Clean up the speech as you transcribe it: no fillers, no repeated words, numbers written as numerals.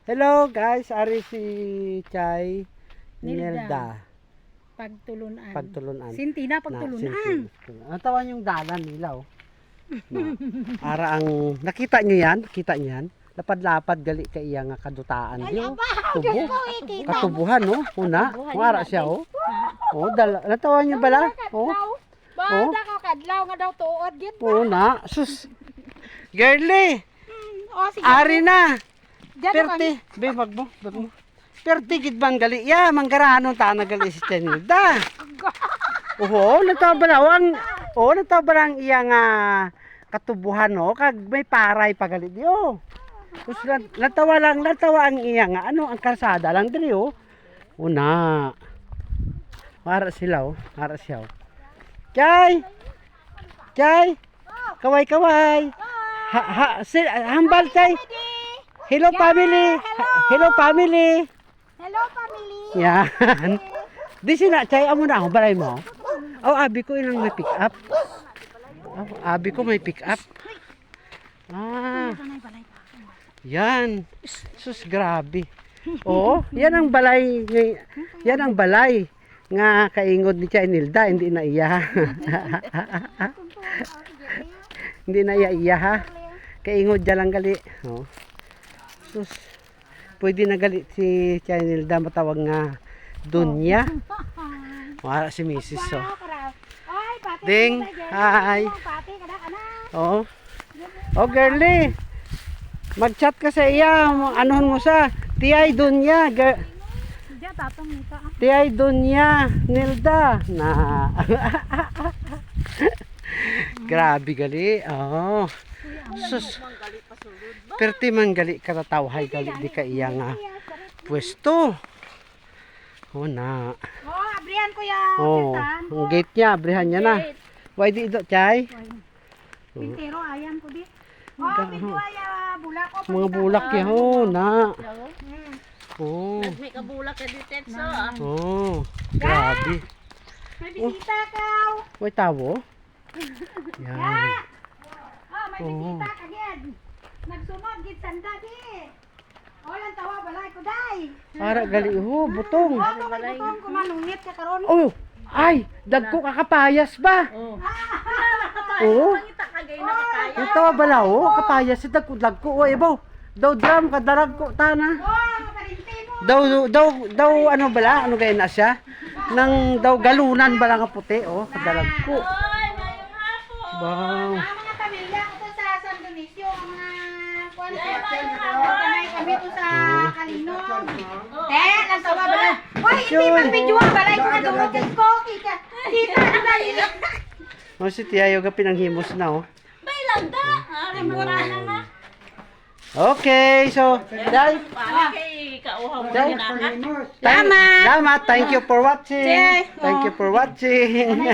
Hello guys, ari si Chay Nilda. Nelda. Pagtulunan. Pagtulunan. Sintina pagtulunan. Ang tawan yung dalan nila oh. Ara ang nakita nyo yan? Nakita nyo yan? Lapad-lapad gali ka iya nga kadutaan diyo. Tubo. Katubuhan no. Una, ara siya oh. Oh, natawan nyo bala? Oh. Bada ka kadlaw nga daw tuod gid. Una, sus. Girly, O sige. ari na. Diyan ka. Perti, be bag mo. Perti gid bang gali ya, manggaranon ta na gali si Chenilda. Oo, natabalawang. Oo, natabalang iya nga katubuhan no, kag may paray pagali diyo. Tapos natawa ang iya nga ano, ang kalsada lang diri oh. Una. Para sila oh, para siya oh. Chay! Chay! Kaway-kaway! Hambal Chay! Hello family! Hello family! Hello family. Yan. Di sina Chay, amo na ako balay mo. Oh, abi ko ilang may pick up. Oh, abi ko may pick up. Ah. Yan. Sus grabe. Oo, yan ang balay. Yan ang balay nga kaingod ni Chay Nilda, hindi na iya. Hindi na iya ha. Kaingod dyan lang gali. Oh. Sus. Pwede na gali si Chay Nilda matawag nga Dunya. Wala si Mrs. So. Ding, hi. Oh. Oh girly. Mag-chat ka sa iya, anuhon mo sa Tiyay Dunya. Tiyay Dunya Nilda na. Grabe gali. Oh. Sus. Perti man gali katatawhay gali di ka iya nga pwesto. Oh na. Oh, abrihan ko ya. Oh, ang gate niya, abrihan niya na. Why di ito, Chay? Pintero ayan ko di. Oh, pinto aya bulak ko. Mga bulak ya ho na. Oh. May kabulak ka dito, so. Oh. Grabe. May bisita ka. Why tawo? Yan. Oh, may bisita ka gid. Nagsunod gid sanda di. Oh, lang tawa balay ko dai. Para gali ho, butong. Oh, balay ko kumalungit ka karon. Oh, ay, dagko kakapayas ba? Oh. Oo. Kita kagay na kakaya. Ito bala oh, kapayas si dagko oh, ibaw. Daw drum kadarag ko tana. Oh, karinti mo. Daw ano bala? Ano gaya na siya? Nang daw galunan bala nga puti oh, kadarag ko. Oy, ngayong hapon. Wow. Ang mga pamilya ko to sa San Dionisio, ang mga kanay kami to sa Kalinog. Lang tawa bala. Hoy, hindi man video balay ko nga dumutin ko. Kita na dali. Oh, si Tiyayo ga pinanghimos na oh. Bay lang da. Ari mo na nga. Okay, so dahil Para kay kauhaw mo Dahil- na. Salamat. Thank you for watching. Thank you for watching.